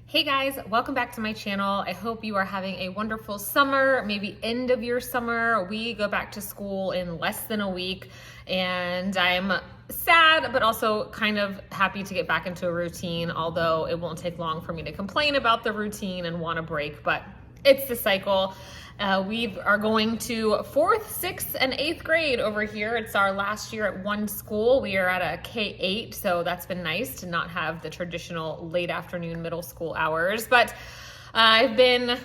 Hey guys, welcome back to my channel. I hope you are having a wonderful summer, maybe end of your summer. We go back to school in less than a week and I'm sad, but also kind of happy to get back into a routine, although it won't take long for me to complain about the routine and want a break, but it's the cycle. We are going to 4th, 6th, and 8th grade over here. It's our last year at one school. We are at a K-8, so that's been nice to not have the traditional late afternoon middle school hours. But I've been,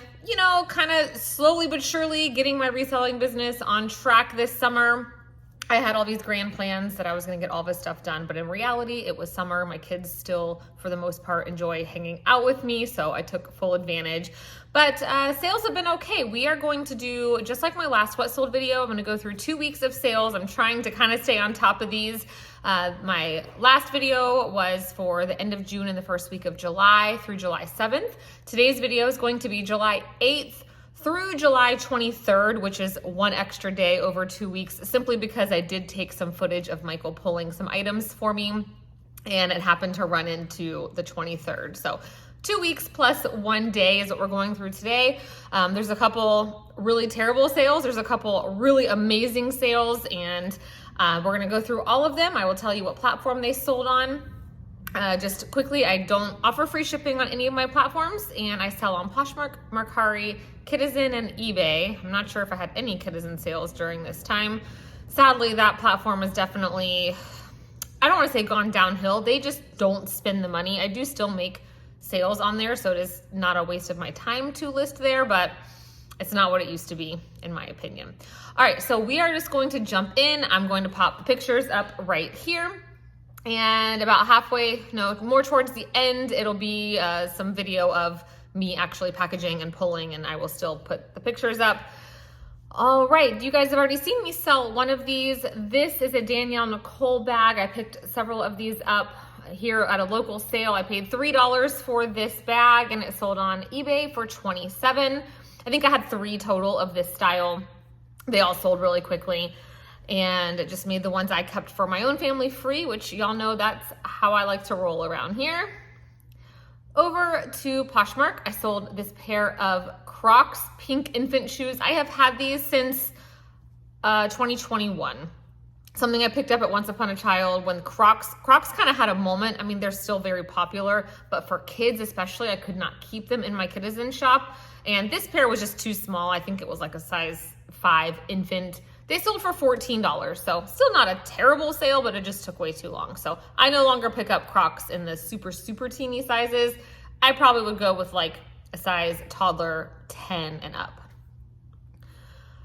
kind of slowly but surely getting my reselling business on track this summer. I had all these grand plans that I was going to get all this stuff done, but in reality, it was summer. My kids still, for the most part, enjoy hanging out with me, so I took full advantage. But sales have been okay. We are going to do, just like my last What Sold video, I'm going to go through 2 weeks of sales. I'm trying to kind of stay on top of these. My last video was for the end of June and the first week of July through July 7th. Today's video is going to be July 8th through July 23rd, which is one extra day over 2 weeks, simply because I did take some footage of Michael pulling some items for me, and it happened to run into the 23rd. So 2 weeks plus 1 day is what we're going through today. There's a couple really terrible sales. There's a couple really amazing sales, and we're gonna go through all of them. I will tell you what platform they sold on. Just quickly, I don't offer free shipping on any of my platforms, and I sell on Poshmark, Mercari, Kidizen, and eBay. I'm not sure if I had any Kidizen sales during this time. Sadly, that platform is definitely, I don't want to say gone downhill. They just don't spend the money. I do still make sales on there, so it is not a waste of my time to list there, but it's not what it used to be, in my opinion. All right, so we are just going to jump in. I'm going to pop the pictures up right here. And about halfway, more towards the end, it'll be some video of me actually packaging and pulling, and I will still put the pictures up. All right, you guys have already seen me sell one of these. This is a Danielle Nicole bag. I picked several of these up here at a local sale. I paid $3 for this bag, and it sold on eBay for $27. I think I had 3 total of this style. They all sold really quickly, and it just made the ones I kept for my own family free, which y'all know that's how I like to roll around here. Over to Poshmark, I sold this pair of Crocs pink infant shoes. I have had these since 2021. Something I picked up at Once Upon a Child when Crocs kind of had a moment. I mean, they're still very popular, but for kids especially, I could not keep them in my Kidizen shop. And this pair was just too small. I think it was like a size 5 infant. They sold for $14, so still not a terrible sale, but it just took way too long. So I no longer pick up Crocs in the super, super teeny sizes. I probably would go with like a size toddler 10 and up.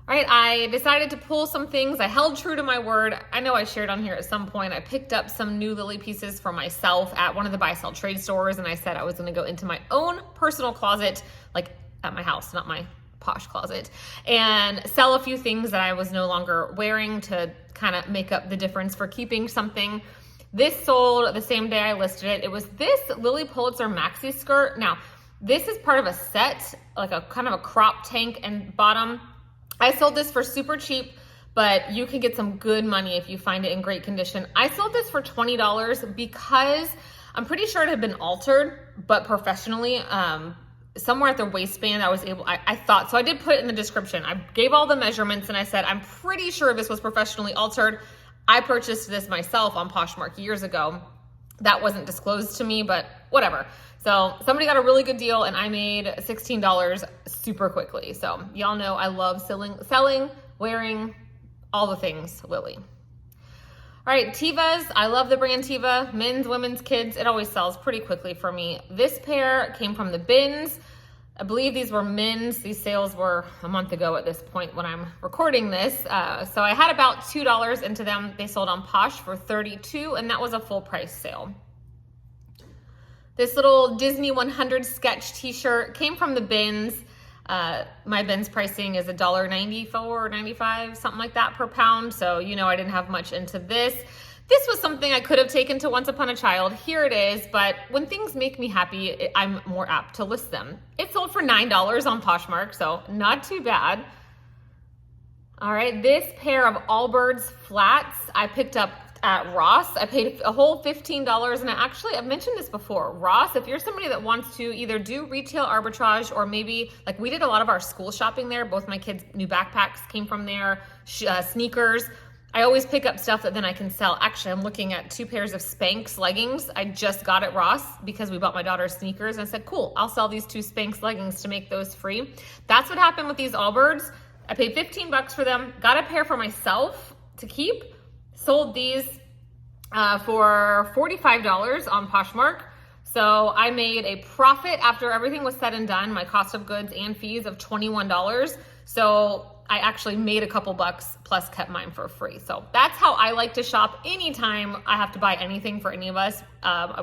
All right, I decided to pull some things. I held true to my word. I know I shared on here at some point, I picked up some new lily pieces for myself at one of the buy-sell trade stores, and I said I was gonna go into my own personal closet, like at my house, not my Posh closet, and sell a few things that I was no longer wearing to kind of make up the difference for keeping something. This sold the same day I listed it. It was this Lily Pulitzer maxi skirt. Now, this is part of a set, like a kind of a crop tank and bottom. I sold this for super cheap, but you can get some good money if you find it in great condition. I sold this for $20 because I'm pretty sure it had been altered, but professionally, somewhere at the waistband, I thought, so I did put it in the description. I gave all the measurements and I said, I'm pretty sure this was professionally altered. I purchased this myself on Poshmark years ago. That wasn't disclosed to me, but whatever. So somebody got a really good deal and I made $16 super quickly. So y'all know I love selling, wearing, all the things Lily. All right, Tevas, I love the brand Teva, men's, women's, kids. It always sells pretty quickly for me. This pair came from the bins. I believe these were men's. These sales were a month ago at this point when I'm recording this. So I had about $2 into them. They sold on Posh for $32, and that was a full price sale. This little Disney 100 sketch t-shirt came from the bins. My bins pricing is $1.94 or $1.95, something like that per pound. So, I didn't have much into this. This was something I could have taken to Once Upon a Child. Here it is, but when things make me happy, I'm more apt to list them. It sold for $9 on Poshmark, so not too bad. All right, this pair of Allbirds flats, I picked up at Ross. I paid a whole $15, and I've mentioned this before. Ross, if you're somebody that wants to either do retail arbitrage or maybe, like we did a lot of our school shopping there. Both my kids' new backpacks came from there, sneakers. I always pick up stuff that then I can sell. Actually, I'm looking at 2 pairs of Spanx leggings I just got at Ross because we bought my daughter's sneakers. And I said, cool, I'll sell these 2 Spanx leggings to make those free. That's what happened with these Allbirds. I paid $15 for them, got a pair for myself to keep, sold these for $45 on Poshmark. So I made a profit after everything was said and done, my cost of goods and fees of $21. So I actually made a couple bucks plus kept mine for free. So that's how I like to shop anytime I have to buy anything for any of us.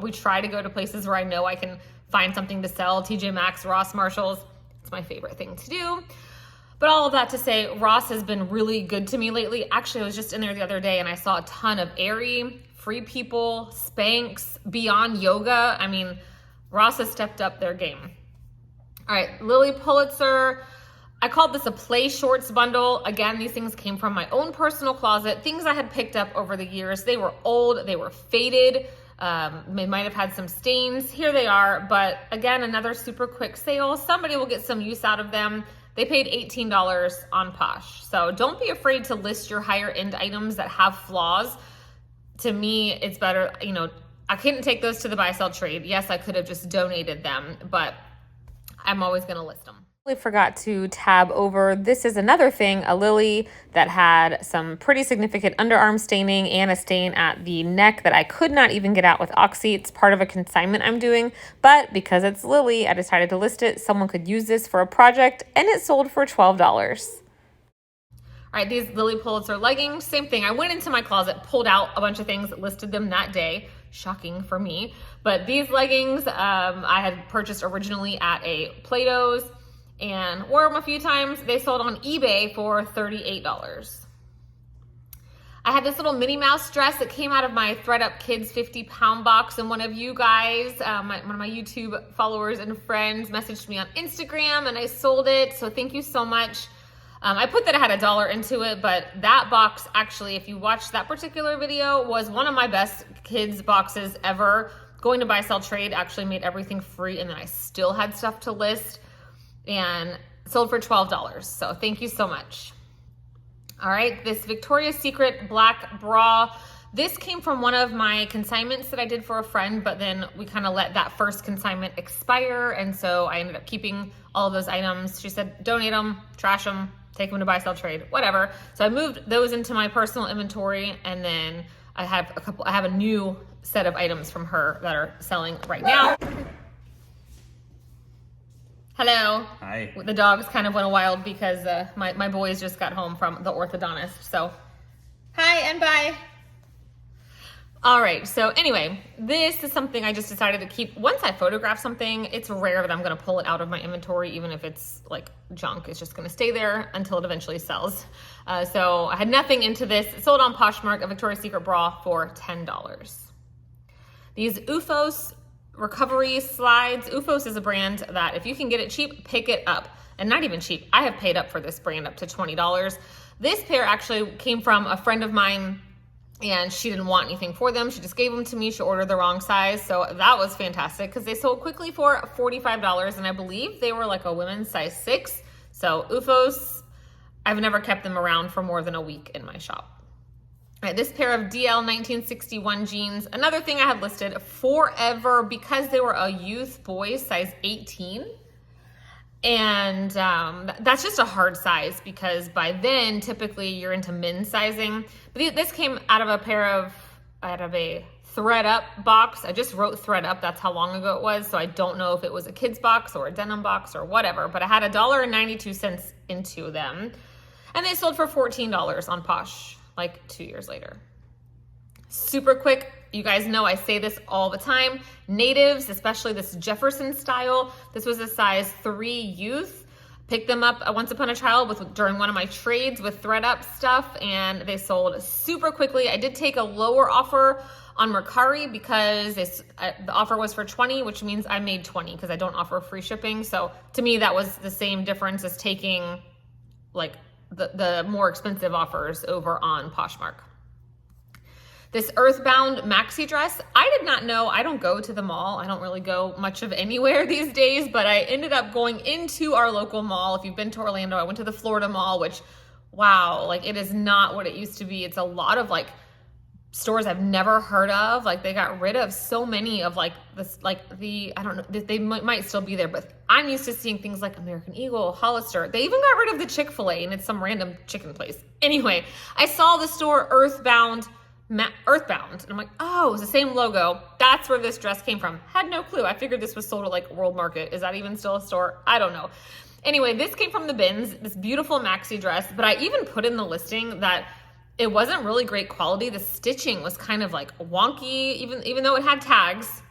We try to go to places where I know I can find something to sell. TJ Maxx, Ross, Marshalls. It's my favorite thing to do. But all of that to say, Ross has been really good to me lately. Actually, I was just in there the other day and I saw a ton of Aerie, Free People, Spanx, Beyond Yoga. I mean, Ross has stepped up their game. All right, Lily Pulitzer. I called this a play shorts bundle. Again, these things came from my own personal closet, things I had picked up over the years. They were old, they were faded. They might have had some stains. Here they are, but again, another super quick sale. Somebody will get some use out of them. They paid $18 on Posh. So don't be afraid to list your higher end items that have flaws. To me, it's better, I couldn't take those to the buy sell trade. Yes, I could have just donated them, but I'm always gonna list them. I forgot to tab over. This is another thing, a Lily that had some pretty significant underarm staining and a stain at the neck that I could not even get out with Oxy. It's part of a consignment I'm doing, but because it's Lily, I decided to list it. Someone could use this for a project, and it sold for $12. All right, these Lily Pulitzer leggings, same thing. I went into my closet, pulled out a bunch of things, listed them that day. Shocking for me. But these leggings, I had purchased originally at a Plato's and wore them a few times. They sold on eBay for $38. I had this little Minnie Mouse dress that came out of my ThredUp Kids 50-pound box, and one of you guys, one of my YouTube followers and friends, messaged me on Instagram, and I sold it, so thank you so much. I put that I had $1 into it, but that box actually, if you watched that particular video, was one of my best kids boxes ever. Going to buy, sell, trade actually made everything free, and then I still had stuff to list, and sold for $12. So thank you so much. All right, this Victoria's Secret black bra. This came from one of my consignments that I did for a friend, but then we kind of let that first consignment expire, and so I ended up keeping all of those items. She said, donate them, trash them, take them to buy, sell, trade, whatever. So I moved those into my personal inventory, and then I have a new set of items from her that are selling right now. Hello. Hi. The dogs kind of went wild because my boys just got home from the orthodontist. So hi and bye. All right, so anyway, this is something I just decided to keep. Once I photograph something, it's rare that I'm gonna pull it out of my inventory, even if it's like junk. It's just gonna stay there until it eventually sells. So I had nothing into this. It sold on Poshmark, a Victoria's Secret bra for $10. These OOFOS recovery slides. OOFOS is a brand that if you can get it cheap, pick it up. And not even cheap. I have paid up for this brand up to $20. This pair actually came from a friend of mine, and she didn't want anything for them. She just gave them to me. She ordered the wrong size. So that was fantastic because they sold quickly for $45. And I believe they were like a women's size 6. So OOFOS, I've never kept them around for more than a week in my shop. All right, this pair of DL 1961 jeans, another thing I had listed forever because they were a youth boys size 18. And that's just a hard size because by then typically you're into men's sizing. But this came out of a ThredUp box. I just wrote ThredUp, that's how long ago it was. So I don't know if it was a kid's box or a denim box or whatever, but I had $1.92 into them. And they sold for $14 on Posh, like 2 years later. Super quick. You guys know I say this all the time. Natives, especially this Jefferson style. This was a size 3 youth. Picked them up once upon a child during one of my trades with ThredUp stuff, and they sold super quickly. I did take a lower offer on Mercari because the offer was for $20, which means I made $20 because I don't offer free shipping. So to me, that was the same difference as taking like the more expensive offers over on Poshmark. This Earthbound maxi dress, I did not know. I don't go to the mall. I don't really go much of anywhere these days, but I ended up going into our local mall. If you've been to Orlando, I went to the Florida Mall, which, wow, like it is not what it used to be. It's a lot of like stores I've never heard of. Like they got rid of so many of like this, like the, I don't know, they might still be there, but I'm used to seeing things like American Eagle, Hollister. They even got rid of the Chick-fil-A, and it's some random chicken place. Anyway, I saw the store Earthbound, and I'm like, oh, it's the same logo. That's where this dress came from. Had no clue. I figured this was sold at like World Market. Is that even still a store? I don't know. Anyway, this came from the bins, this beautiful maxi dress, but I even put in the listing that it wasn't really great quality. The stitching was kind of like wonky, even though it had tags.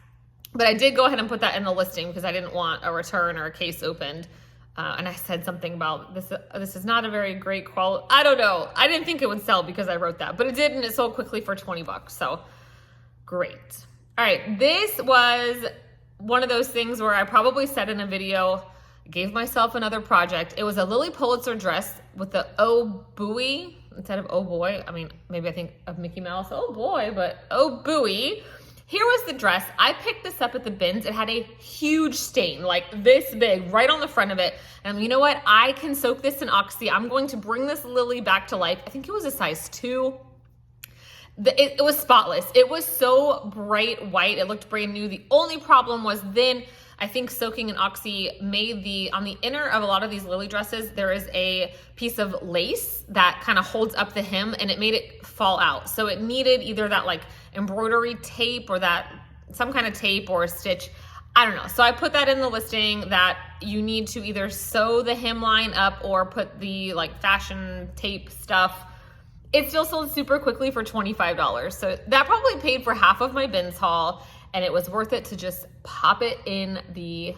But I did go ahead and put that in the listing because I didn't want a return or a case opened. And I said something about this is not a very great quality. I don't know. I didn't think it would sell because I wrote that, but it did, and it sold quickly for $20. So great. All right, this was one of those things where I probably said in a video, gave myself another project. It was a Lily Pulitzer dress with the oh buoy instead of oh boy. I mean, maybe I think of Mickey Mouse, oh boy, but oh buoy. Here was the dress. I picked this up at the bins. It had a huge stain, like this big, right on the front of it. And you know what? I can soak this in Oxy. I'm going to bring this Lily back to life. I think it was a size 2. It was spotless. It was so bright white. It looked brand new. The only problem was then I think soaking in Oxy made on the inner of a lot of these Lily dresses, there is a piece of lace that kind of holds up the hem, and it made it fall out. So it needed either that like embroidery tape or that some kind of tape or a stitch. I don't know. So I put that in the listing that you need to either sew the hemline up or put the like fashion tape stuff. It still sold super quickly for $25. So that probably paid for half of my bins haul, and it was worth it to just pop it in the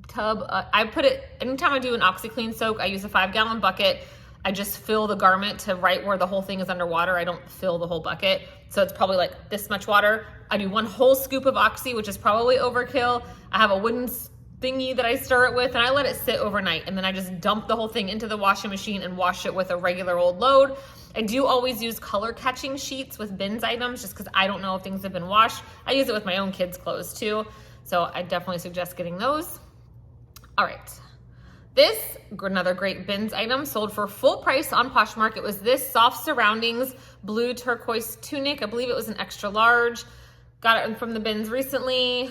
tub. I put it, anytime I do an OxyClean soak, I use a 5-gallon bucket. I just fill the garment to right where the whole thing is underwater. I don't fill the whole bucket. So it's probably like this much water. I do 1 whole scoop of Oxy, which is probably overkill. I have a wooden thingy that I stir it with, and I let it sit overnight. And then I just dump the whole thing into the washing machine and wash it with a regular old load. I do always use color catching sheets with bins items just because I don't know if things have been washed. I use it with my own kids' clothes too. So I definitely suggest getting those. All right. This, another great bins item, sold for full price on Poshmark. It was this soft surroundings blue turquoise tunic. I believe it was an extra large. Got it from the bins recently.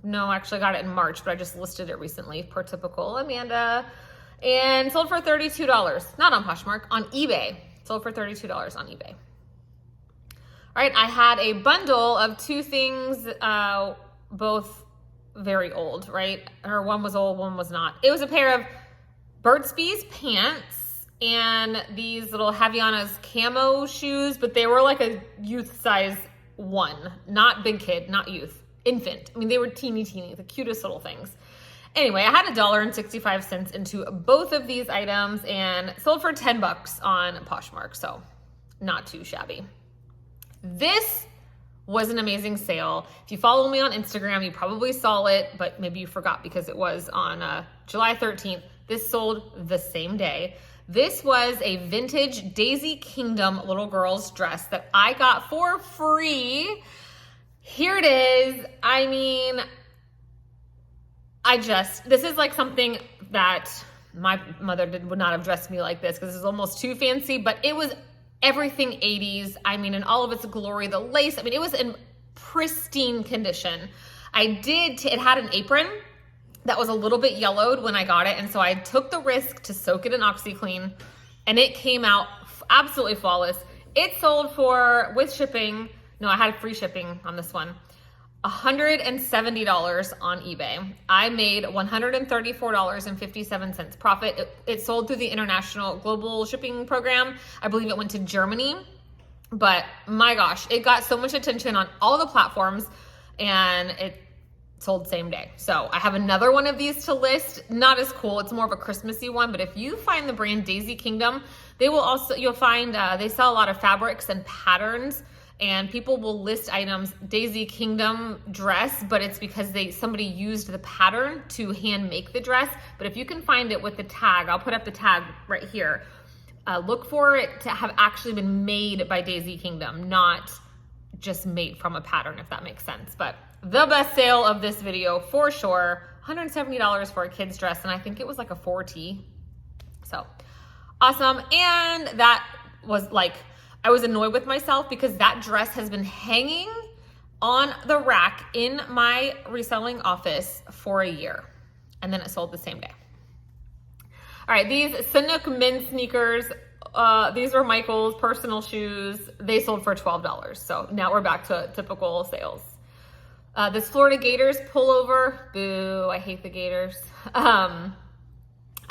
No, actually I got it in March, but I just listed it recently per typical Amanda. And sold for $32. Not on Poshmark, on eBay. Sold for $32 on eBay. All right, I had a bundle of 2 things, both very old, right? Or one was old, one was not. It was a pair of Burt's Bees pants and these little Havaianas camo shoes, but they were like a youth size 1, not big kid, not youth, infant. I mean, they were teeny, the cutest little things. Anyway, I had $1.65 into both of these items and sold for $10 on Poshmark, so not too shabby. This was an amazing sale. If you follow me on Instagram, you probably saw it, but maybe you forgot because it was on July 13th. This sold the same day. This was a vintage Daisy Kingdom little girl's dress that I got for free. Here it is. I mean, this is like something that my mother would not have dressed me like this because this is almost too fancy, but it was everything 80s. I mean, in all of its glory, the lace, I mean, it was in pristine condition. It had an apron that was a little bit yellowed when I got it, and so I took the risk to soak it in OxyClean, and it came out absolutely flawless. It sold for, with shipping, no, I had free shipping on this one, $170 on eBay. I made $134.57 profit. It sold through the International Global Shipping Program. I believe it went to Germany, but my gosh, it got so much attention on all the platforms and it sold same day. So I have another one of these to list. Not as cool. It's more of a Christmassy one, but if you find the brand Daisy Kingdom, you'll find they sell a lot of fabrics and patterns. And people will list items, Daisy Kingdom dress, but it's because somebody used the pattern to hand make the dress. But if you can find it with the tag, I'll put up the tag right here. Look for it to have actually been made by Daisy Kingdom, not just made from a pattern, if that makes sense. But the best sale of this video for sure, $170 for a kid's dress, and I think it was like a 4T. So awesome. And that was like, I was annoyed with myself because that dress has been hanging on the rack in my reselling office for a year, and then it sold the same day. All right, these Sanuk men's sneakers, these were Michael's personal shoes. They sold for $12. So now we're back to typical sales. This Florida Gators pullover, boo, I hate the Gators. I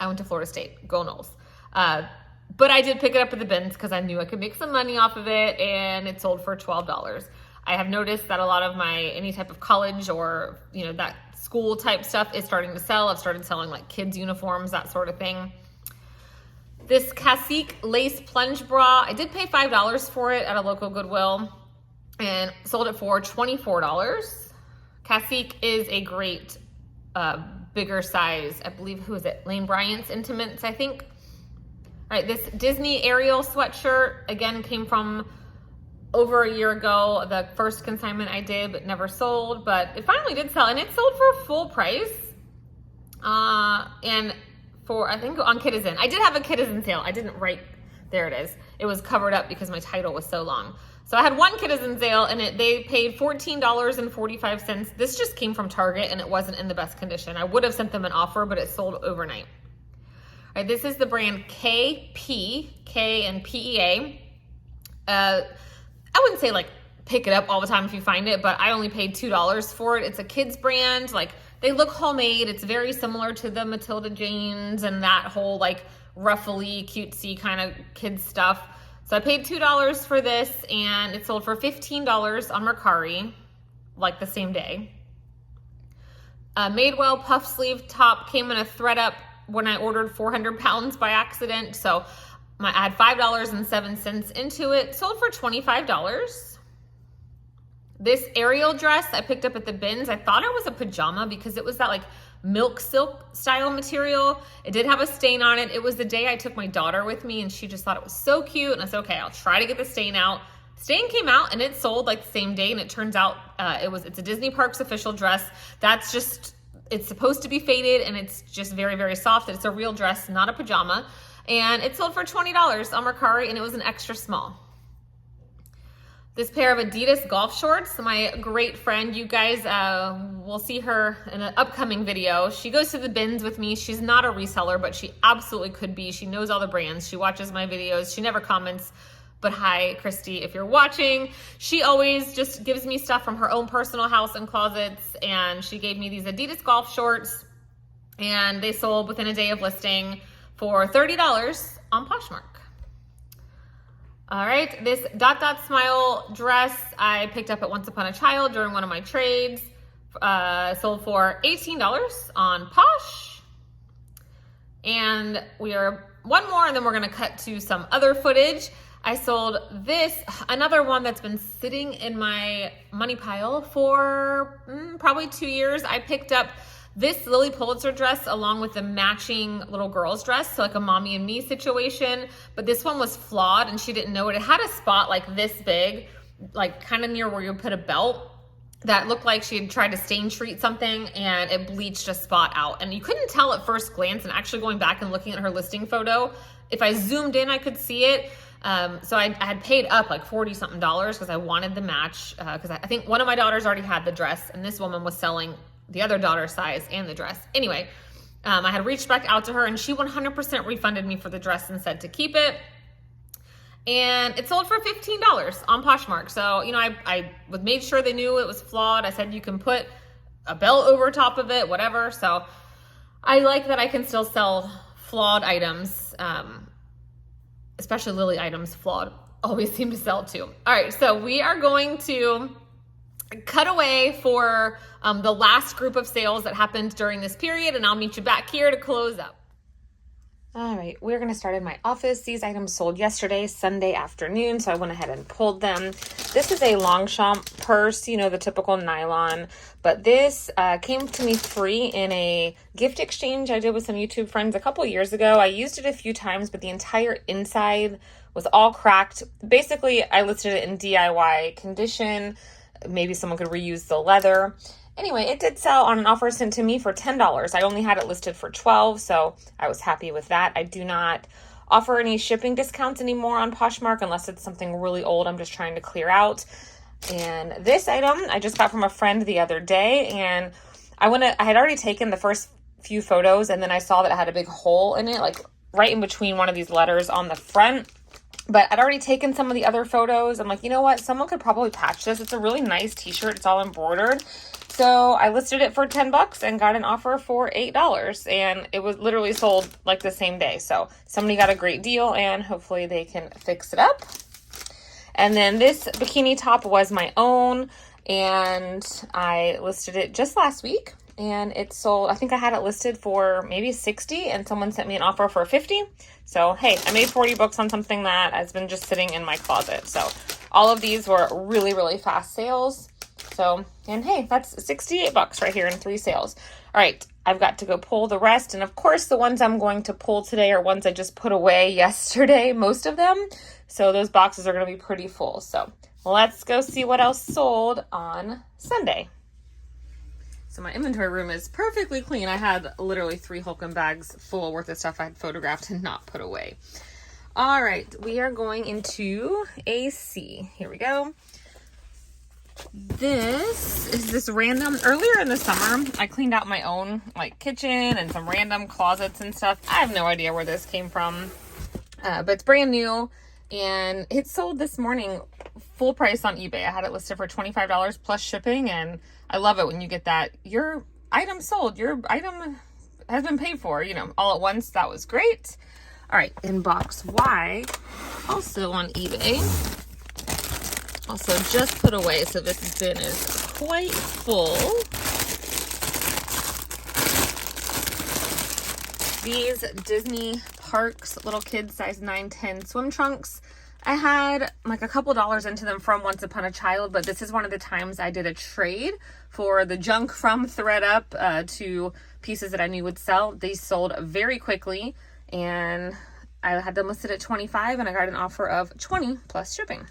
went to Florida State, go Noles. But I did pick it up at the bins because I knew I could make some money off of it, and it sold for $12. I have noticed that a lot of my, any type of college or, you know, that school type stuff is starting to sell. I've started selling like kids uniforms, that sort of thing. This Cacique lace plunge bra, I did pay $5 for it at a local Goodwill and sold it for $24. Cacique is a great bigger size. I believe, who is it? Lane Bryant's Intimates, I think. All right, this Disney Ariel sweatshirt, again, came from over a year ago. The first consignment I did, but never sold, but it finally did sell, and it sold for full price. And for, I think on Kidizen. I did have a Kidizen sale. I didn't write, there it is. It was covered up because my title was so long. So I had one Kidizen sale, and they paid $14.45. This just came from Target, and it wasn't in the best condition. I would have sent them an offer, but it sold overnight. All right, this is the brand KP, K and PEA. I wouldn't say like pick it up all the time if you find it, but I only paid $2 for it. It's a kids brand. Like, they look homemade. It's very similar to the Matilda Janes and that whole like ruffly, cutesy kind of kids stuff. So I paid $2 for this, and it sold for $15 on Mercari, like the same day. Madewell puff sleeve top came in a thread up when I ordered 400 pounds by accident. So I had $5.07 into it, sold for $25. This Ariel dress I picked up at the bins. I thought it was a pajama because it was that like milk silk style material. It did have a stain on it. It was the day I took my daughter with me, and she just thought it was so cute. And I said, okay, I'll try to get the stain out. Stain came out, and it sold like the same day. And it turns out it's a Disney Parks official dress. That's just, it's supposed to be faded, and it's just very, very soft. It's a real dress, not a pajama. And it sold for $20 on Mercari, and it was an extra small. This pair of Adidas golf shorts, my great friend, you guys will see her in an upcoming video. She goes to the bins with me. She's not a reseller, but she absolutely could be. She knows all the brands. She watches my videos. She never comments, but hi, Christy, if you're watching. She always just gives me stuff from her own personal house and closets, and she gave me these Adidas golf shorts, and they sold within a day of listing for $30 on Poshmark. All right, this Dot Dot Smile dress I picked up at Once Upon a Child during one of my trades. Sold for $18 on Posh. And we are one more, and then we're gonna cut to some other footage. I sold this, another one that's been sitting in my money pile for probably 2 years. I picked up this Lily Pulitzer dress along with the matching little girl's dress, so like a mommy and me situation, but this one was flawed and she didn't know it. It had a spot like this big, like kind of near where you put a belt, that looked like she had tried to stain treat something, and it bleached a spot out. And you couldn't tell at first glance, and actually going back and looking at her listing photo, if I zoomed in, I could see it. So I had paid up like $40-something because I wanted the match, because I think one of my daughters already had the dress, and this woman was selling the other daughter's size and the dress. Anyway, I had reached back out to her, and she 100% refunded me for the dress and said to keep it. And it sold for $15 on Poshmark. So, you know, I made sure they knew it was flawed. I said you can put a belt over top of it, whatever. So I like that I can still sell flawed items, especially Lily items. Flawed always seem to sell too. All right, so we are going to cut away for the last group of sales that happened during this period, and I'll meet you back here to close up. All right, we're going to start in my office. These items sold yesterday, Sunday afternoon, so I went ahead and pulled them. This is a Longchamp purse, you know, the typical nylon, but this came to me free in a gift exchange I did with some YouTube friends a couple years ago. I used it a few times, but the entire inside was all cracked. Basically, I listed it in DIY condition. Maybe someone could reuse the leather. Anyway, it did sell on an offer sent to me for $10. I only had it listed for $12, so I was happy with that. I do not offer any shipping discounts anymore on Poshmark unless it's something really old I'm just trying to clear out. And this item I just got from a friend the other day, and I had already taken the first few photos, and then I saw that it had a big hole in it, like right in between one of these letters on the front. But I'd already taken some of the other photos. I'm like, you know what? Someone could probably patch this. It's a really nice t-shirt. It's all embroidered. So I listed it for $10 and got an offer for $8. And it was literally sold like the same day. So somebody got a great deal, and hopefully they can fix it up. And then this bikini top was my own, and I listed it just last week. And it sold, I think I had it listed for maybe $60, and someone sent me an offer for $50. So, hey, I made $40 on something that has been just sitting in my closet. So, all of these were really, really fast sales. So, and hey, that's $68 right here in 3 sales. All right, I've got to go pull the rest. And of course, the ones I'm going to pull today are ones I just put away yesterday, most of them. So, those boxes are going to be pretty full. So, let's go see what else sold on Sunday. So my inventory room is perfectly clean. I had literally 3 Holcomb bags full worth of stuff I had photographed and not put away. All right, we are going into AC. Here we go. This is this random, earlier in the summer, I cleaned out my own like kitchen and some random closets and stuff. I have no idea where this came from, but it's brand new, and it sold this morning full price on eBay. I had it listed for $25 plus shipping, and I love it when you get that your item sold, your item has been paid for, you know, all at once. That was great. All right, in box Y, also on eBay, also just put away, so this bin is quite full. These Disney Parks little kids size 9-10 swim trunks. I had like a couple dollars into them from Once Upon a Child, but this is one of the times I did a trade for the junk from ThredUp to pieces that I knew would sell. These sold very quickly, and I had them listed at $25, and I got an offer of $20 plus shipping.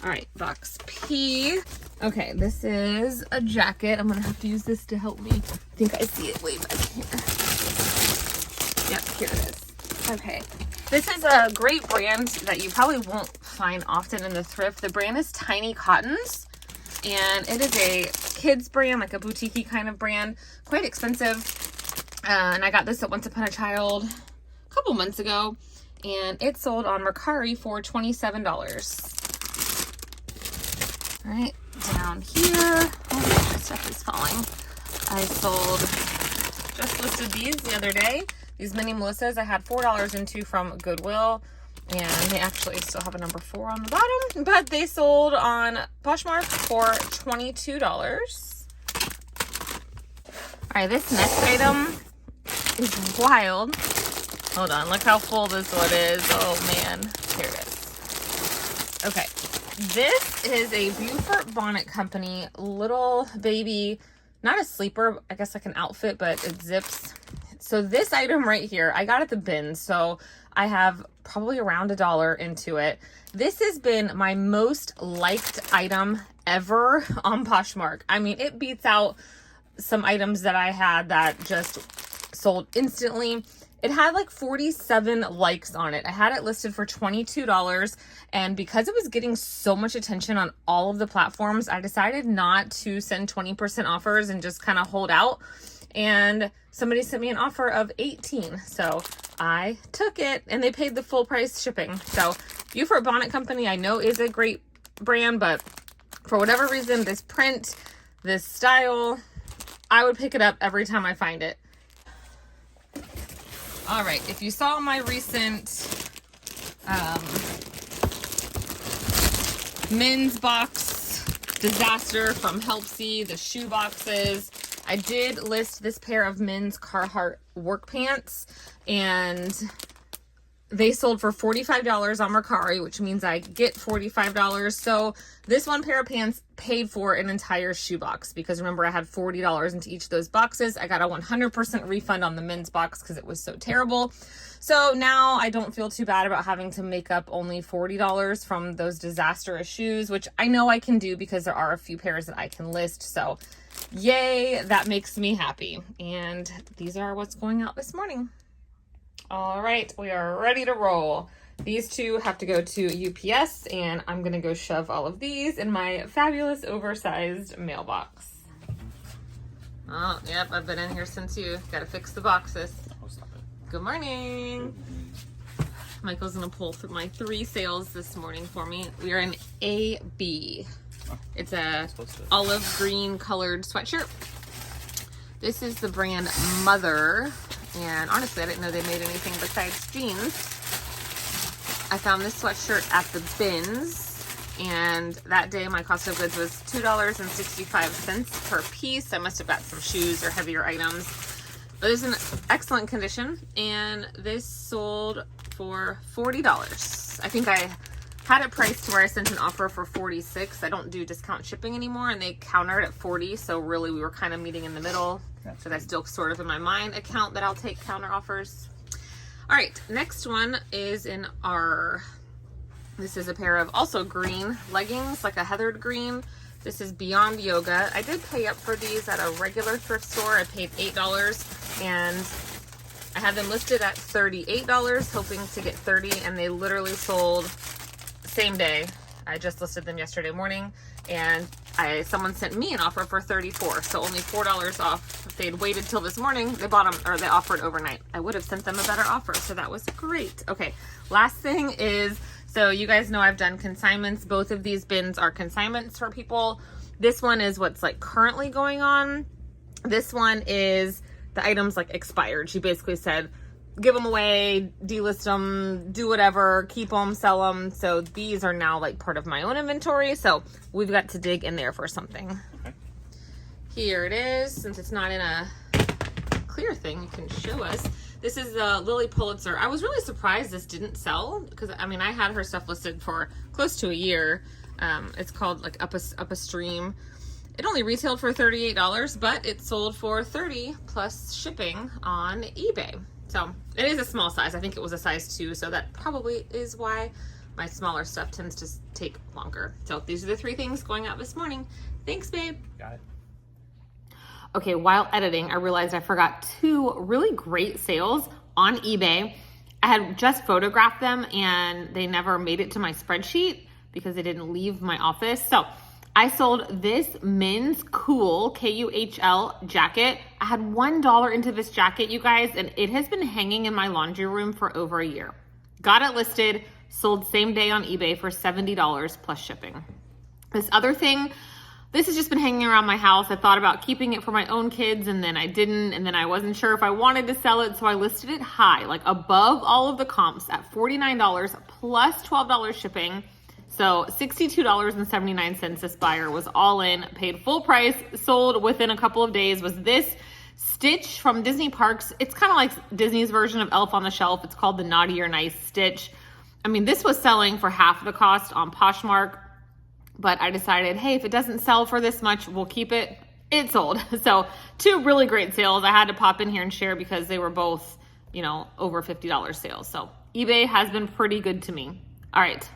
All right, box P. Okay, this is a jacket. I'm gonna have to use this to help me. I think I see it way back here. Yep, here it is. Okay. This is a great brand that you probably won't find often in the thrift. The brand is Tiny Cottons, and it is a kids brand, like a boutique kind of brand, quite expensive. And I got this at Once Upon a Child a couple months ago, and it sold on Mercari for $27. All right, down here, oh, my stuff is falling. I just listed these the other day. These mini Melissas, I had $4 into from Goodwill, and they actually still have a number 4 on the bottom, but they sold on Poshmark for $22. All right, this next item is wild. Hold on, look how full this one is. Oh man, here it is. Okay, this is a Beaufort Bonnet Company little baby, not a sleeper, I guess like an outfit, but it zips. So this item right here, I got at the bin, so I have probably around $1 into it. This has been my most liked item ever on Poshmark. I mean, it beats out some items that I had that just sold instantly. It had like 47 likes on it. I had it listed for $22, and because it was getting so much attention on all of the platforms, I decided not to send 20% offers and just kind of hold out. And somebody sent me an offer of $18, so I took it, and they paid the full price shipping. So Beaufort Bonnet Company, I know, is a great brand, but for whatever reason, this print, this style, I would pick it up every time I find it. All right, if you saw my recent men's box disaster from Helpsy, the shoe boxes, I did list this pair of men's Carhartt work pants, and they sold for $45 on Mercari, which means I get $45. So this one pair of pants paid for an entire shoebox, because remember, I had $40 into each of those boxes. I got a 100% refund on the men's box because it was so terrible. So now I don't feel too bad about having to make up only $40 from those disastrous shoes, which I know I can do because there are a few pairs that I can list. So yay, that makes me happy. And these are what's going out this morning. All right, we are ready to roll. These two have to go to UPS, and I'm gonna go shove all of these in my fabulous oversized mailbox. Oh, yep, I've been in here since you. Gotta fix the boxes. Oh, stop it. Good morning. Michael's gonna pull through my 3 sales this morning for me. We are in AB. It's a olive green colored sweatshirt. This is the brand Mother. And honestly, I didn't know they made anything besides jeans. I found this sweatshirt at the bins, and that day my cost of goods was $2.65 per piece. I must have got some shoes or heavier items. But it's in excellent condition, and this sold for $40. I think I had it priced to where I sent an offer for $46. I don't do discount shipping anymore, and they countered at $40, so really we were kind of meeting in the middle. So that's still sort of in my mind account that I'll take counter offers. All right, next one is in our, this is a pair of also green leggings, like a heathered green. This is Beyond Yoga. I did pay up for these at a regular thrift store. I paid $8, and I had them listed at $38, hoping to get $30, and they literally sold same day. I just listed them yesterday morning, and someone sent me an offer for $34, so only $4 off. If they'd waited till this morning, they bought them, or they offered overnight. I would have sent them a better offer, so that was great. Okay, last thing is, so you guys know I've done consignments. Both of these bins are consignments for people. This one is what's like currently going on. This one is the items like expired. She basically said, give them away, delist them, do whatever, keep them, sell them. So these are now like part of my own inventory. So we've got to dig in there for something. Okay. Here it is. Since it's not in a clear thing, you can show us. This is Lily Pulitzer. I was really surprised this didn't sell, because I mean, I had her stuff listed for close to a year. It's called like Up a Stream. It only retailed for $38, but it sold for $30 plus shipping on eBay. So it is a small size. I think it was a size 2, so that probably is why my smaller stuff tends to take longer. So these are the 3 things going out this morning. Thanks, babe. Got it. Okay, while editing, I realized I forgot 2 really great sales on eBay. I had just photographed them, and they never made it to my spreadsheet because they didn't leave my office. So I sold this men's Cool, K-U-H-L jacket. I had $1 into this jacket, you guys, and it has been hanging in my laundry room for over a year. Got it listed, sold same day on eBay for $70 plus shipping. This other thing, this has just been hanging around my house. I thought about keeping it for my own kids, and then I didn't, and then I wasn't sure if I wanted to sell it, so I listed it high, like above all of the comps at $49 plus $12 shipping. So $62.79 this buyer was all in, paid full price, sold within a couple of days. Was this Stitch from Disney Parks. It's kind of like Disney's version of Elf on the Shelf. It's called the Naughty or Nice Stitch. I mean, this was selling for half the cost on Poshmark, but I decided, hey, if it doesn't sell for this much, we'll keep it. It sold. So 2 really great sales. I had to pop in here and share because they were both, you know, over $50 sales. So eBay has been pretty good to me. All right.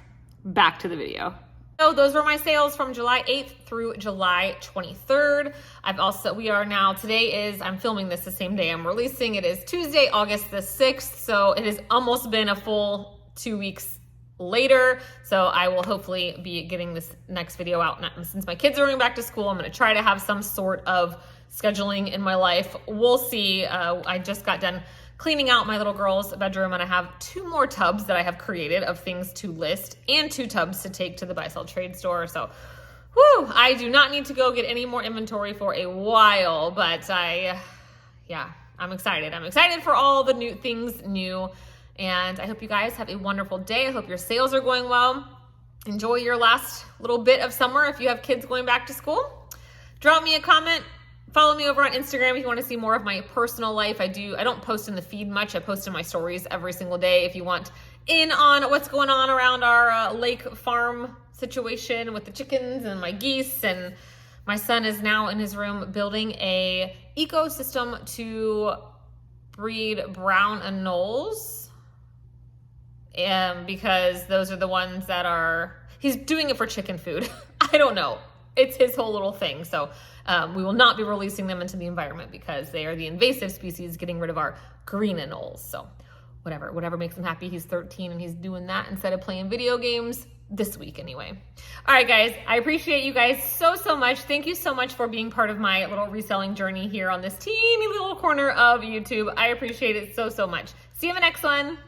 Back to the video. So those were my sales from July 8th through July 23rd. I'm filming this the same day I'm releasing. It is Tuesday, August the 6th. So it has almost been a full 2 weeks later. So I will hopefully be getting this next video out. Since my kids are going back to school, I'm going to try to have some sort of scheduling in my life. We'll see. I just got done cleaning out my little girl's bedroom, and I have 2 more tubs that I have created of things to list and 2 tubs to take to the buy sell trade store. So I do not need to go get any more inventory for a while, but I'm excited. I'm excited for all the new things, and I hope you guys have a wonderful day. I hope your sales are going well. Enjoy your last little bit of summer if you have kids going back to school. Drop me a comment Follow me over on Instagram if you want to see more of my personal life. I don't post in the feed much. I post in my stories every single day if you want in on what's going on around our lake farm situation with the chickens and my geese. And my son is now in his room building a ecosystem to breed brown anoles. Because those are the ones that he's doing it for chicken food. I don't know. It's his whole little thing. So we will not be releasing them into the environment because they are the invasive species getting rid of our green anoles. So whatever makes him happy. He's 13 and he's doing that instead of playing video games this week anyway. All right, guys, I appreciate you guys so much. Thank you so much for being part of my little reselling journey here on this teeny little corner of YouTube. I appreciate it so much. See you in the next one.